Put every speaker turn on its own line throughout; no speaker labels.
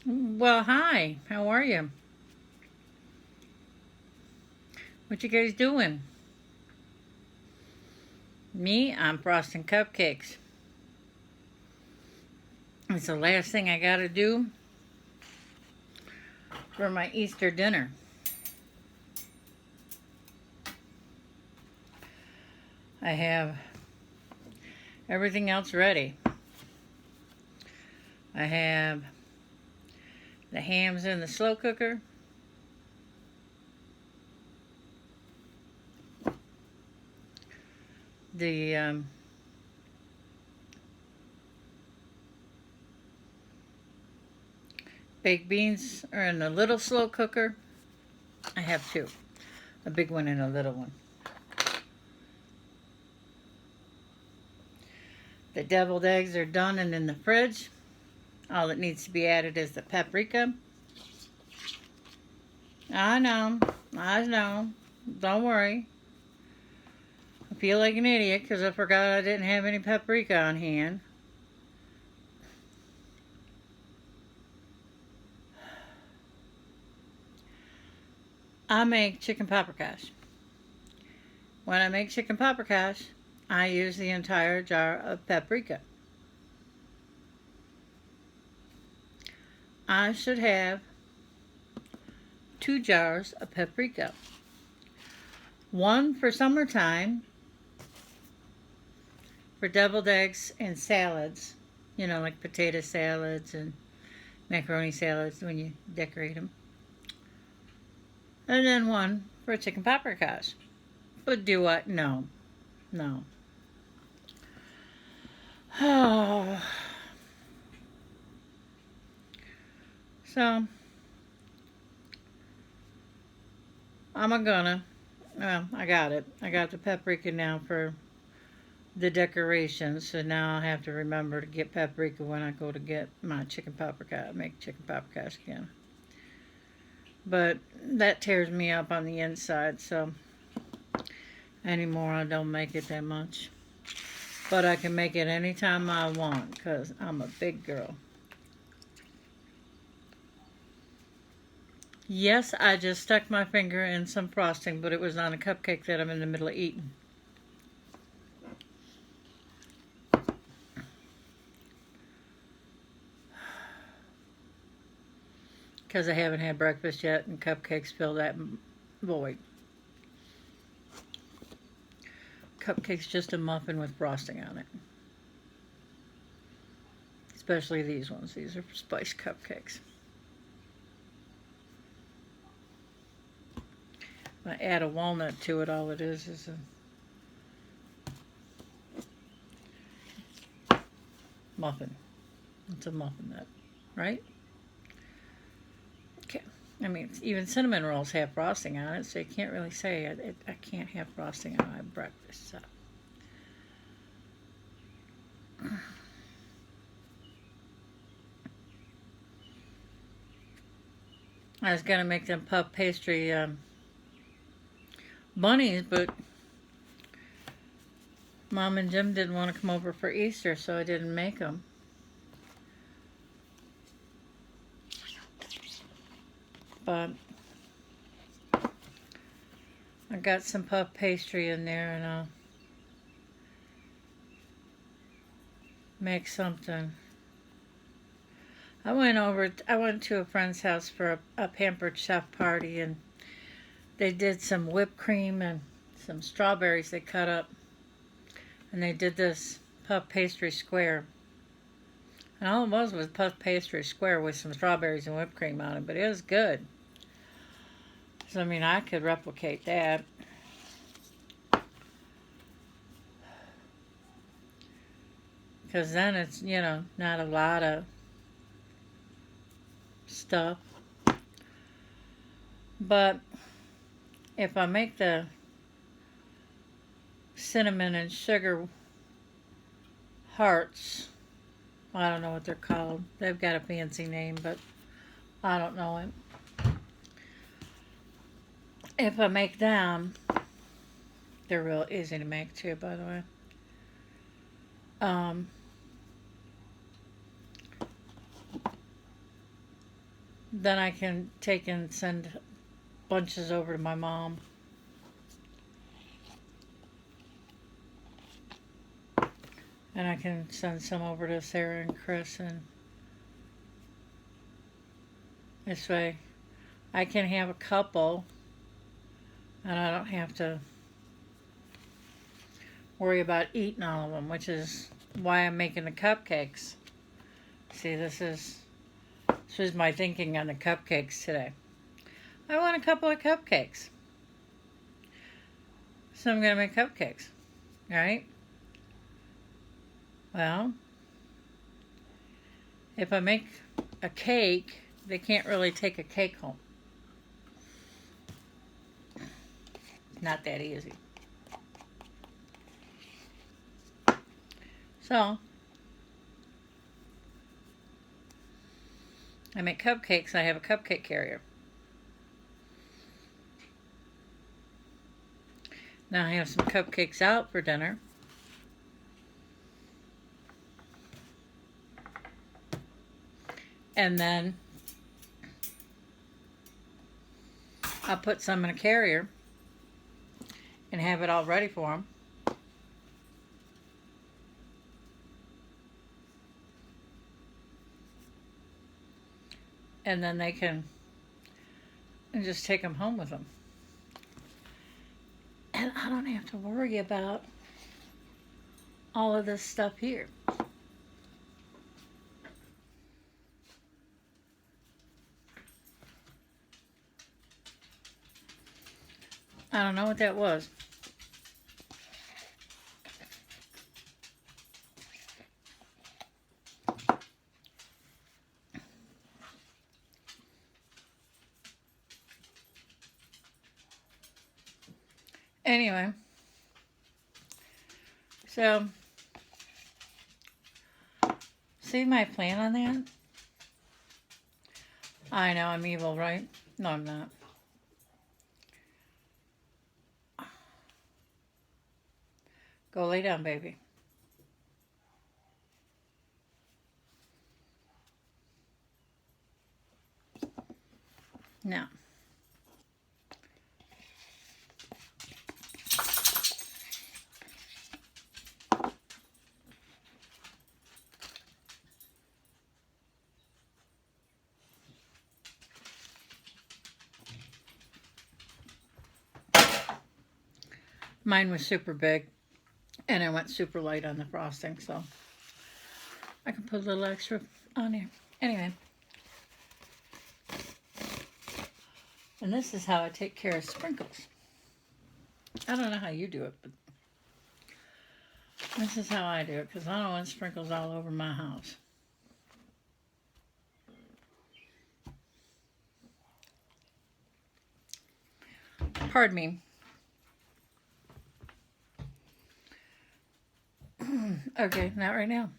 Well, hi. How are you? What you guys doing? Me, I'm frosting cupcakes. It's the last thing I gotta do for my Easter dinner. I have everything else ready. I have the hams in the slow cooker. The baked beans are in the little slow cooker. I have two, a big one and a little one. The deviled eggs are done and in the fridge. All that needs to be added is the paprika. I know, I know. Don't worry. I feel like an idiot because I forgot I didn't have any paprika on hand. I make chicken paprikash. When I make chicken paprikash, I use the entire jar of paprika. I should have 2 jars of paprika. One for summertime for deviled eggs and salads. You know, like potato salads and macaroni salads when you decorate them. And then one for chicken paprikash. But do what? No. No. Oh. So, well, I got it. I got the paprika now for the decorations, so now I have to remember to get paprika when I go to get my chicken paprika. Make chicken paprika again. But that tears me up on the inside, so anymore I don't make it that much. But I can make it anytime I want because I'm a big girl. Yes, I just stuck my finger in some frosting, but it was on a cupcake that I'm in the middle of eating. Because I haven't had breakfast yet and cupcakes fill that void. Cupcakes just a muffin with frosting on it. Especially these ones. These are spice cupcakes. If I add a walnut to it, all it is a muffin. It's a muffin nut, right? Okay. I mean, even cinnamon rolls have frosting on it, so you can't really say I can't have frosting on my breakfast. So. I was gonna make them puff pastry bunnies, but Mom and Jim didn't want to come over for Easter, so I didn't make them. But I got some puff pastry in there, and I'll make something. I went to a friend's house for a Pampered Chef party, and they did some whipped cream and some strawberries they cut up, and they did this puff pastry square. And all it was puff pastry square with some strawberries and whipped cream on it, but it was good. So, I mean, I could replicate that. Because then it's, not a lot of stuff. But if I make the cinnamon and sugar hearts, I don't know what they're called. They've got a fancy name, but I don't know it. If I make them, they're real easy to make too, by the way. Um, then I can take and send bunches over to my mom. And I can send some over to Sarah and Chris, and this way I can have a couple and I don't have to worry about eating all of them, which is why I'm making the cupcakes. See, this is my thinking on the cupcakes today. I want a couple of cupcakes, so I'm going to make cupcakes, right? Well, if I make a cake, they can't really take a cake home. Not that easy. So, I make cupcakes. I have a cupcake carrier. Now I have some cupcakes out for dinner. And then I'll put some in a carrier and have it all ready for them. And then they can just take them home with them. And I don't have to worry about all of this stuff here. I don't know what that was. Anyway, so see my plan on that? I know I'm evil, right? No, I'm not. Go lay down, baby. Now, mine was super big, and I went super light on the frosting, so I can put a little extra on here. Anyway, and this is how I take care of sprinkles. I don't know how you do it, but this is how I do it, because I don't want sprinkles all over my house. Pardon me. Okay, not right now.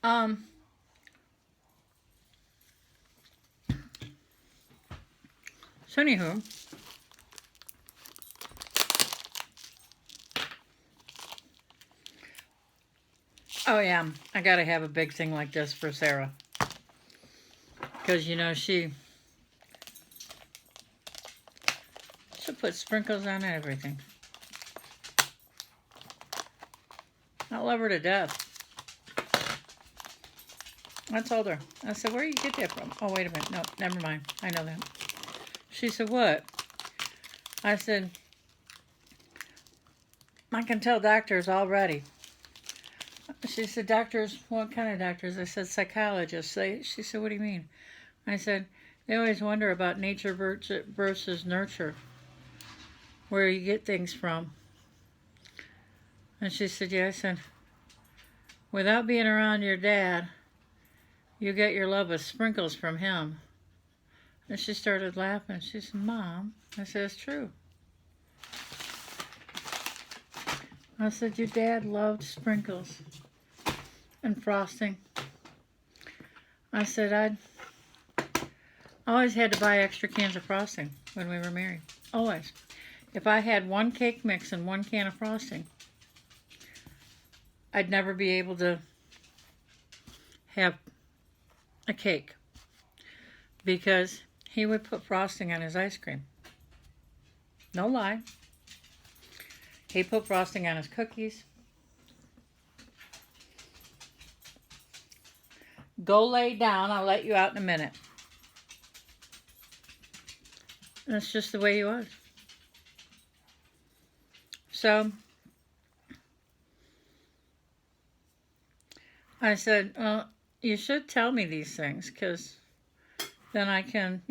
So anywho, oh yeah, I gotta have a big thing like this for Sarah, because you know she'll put sprinkles on everything. I love her to death. I told her. I said, where do you get that from? Oh, wait a minute. No, never mind. I know that. She said, what? I said, I can tell doctors already. She said, doctors? What kind of doctors? I said, psychologists. She said, what do you mean? I said, they always wonder about nature versus nurture, where you get things from. And she said, yeah. I said, without being around your dad, you get your love of sprinkles from him. And she started laughing. She said, Mom. I said, it's true. I said, your dad loved sprinkles and frosting. I said, I always had to buy extra cans of frosting when we were married. Always. If I had one cake mix and one can of frosting, I'd never be able to have a cake. because he would put frosting on his ice cream. No lie. He put frosting on his cookies. Go lay down. I'll let you out in a minute. That's just the way he was. So I said, well, you should tell me these things, because then I can,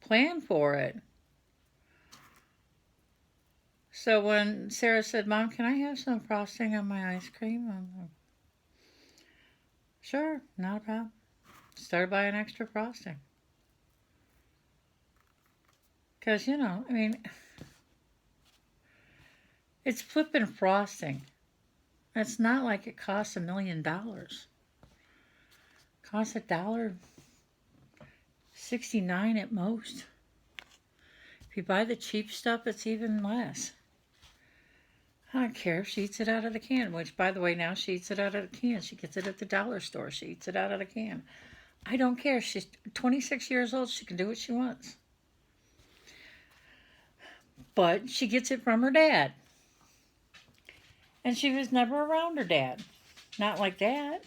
plan for it. So when Sarah said, Mom, can I have some frosting on my ice cream? I'm like, sure, not a problem. Started buying extra frosting. Because, it's flipping frosting. It's not like it costs $1 million. It costs $1.69 at most. If you buy the cheap stuff, it's even less. I don't care if she eats it out of the can, which, by the way, now she eats it out of the can. She gets it at the dollar store. She eats it out of the can. I don't care. She's 26 years old. She can do what she wants. But she gets it from her dad. And she was never around her dad. Not like that.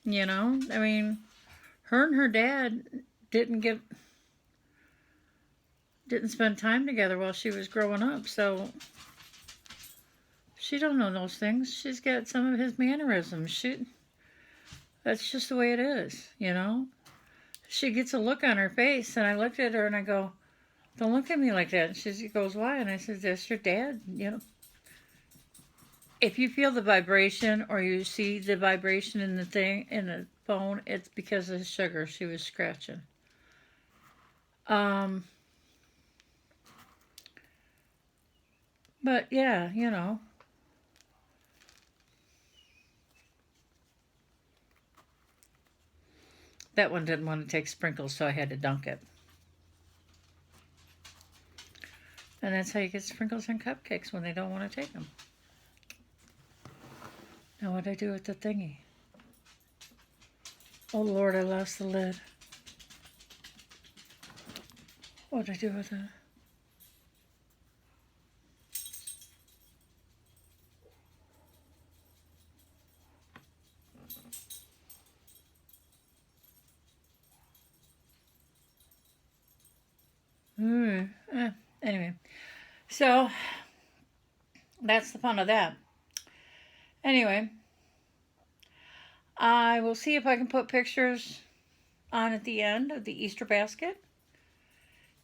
Her and her dad didn't spend time together while she was growing up, so she don't know those things. She's got some of his mannerisms. That's just the way it is, She gets a look on her face, and I looked at her and I go, don't look at me like that. And she goes, why? And I said, that's your dad, If you feel the vibration or you see the vibration in the phone, it's because of the sugar she was scratching. But yeah, that one didn't want to take sprinkles, so I had to dunk it. And that's how you get sprinkles on cupcakes when they don't want to take them. Now what'd I do with the thingy? Oh Lord, I lost the lid. What'd I do with it? Anyway, so that's the fun of that. Anyway, I will see if I can put pictures on at the end of the Easter basket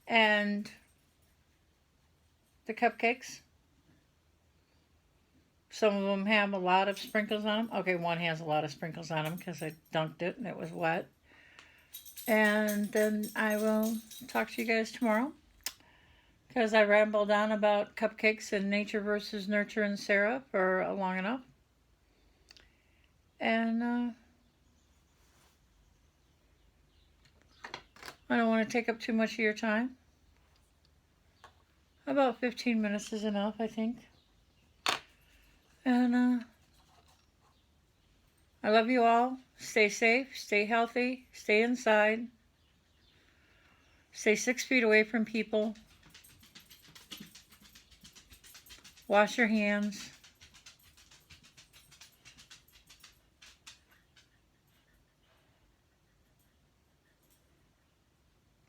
and the cupcakes. Some of them have a lot of sprinkles on them. Okay, one has a lot of sprinkles on them because I dunked it and it was wet. And then I will talk to you guys tomorrow, because I rambled on about cupcakes and nature versus nurture and Sarah for long enough. And I don't want to take up too much of your time. About 15 minutes is enough, I think. And I love you all. Stay safe, stay healthy, stay inside. Stay 6 feet away from people. Wash your hands.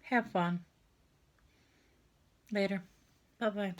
Have fun. Later. Bye-bye.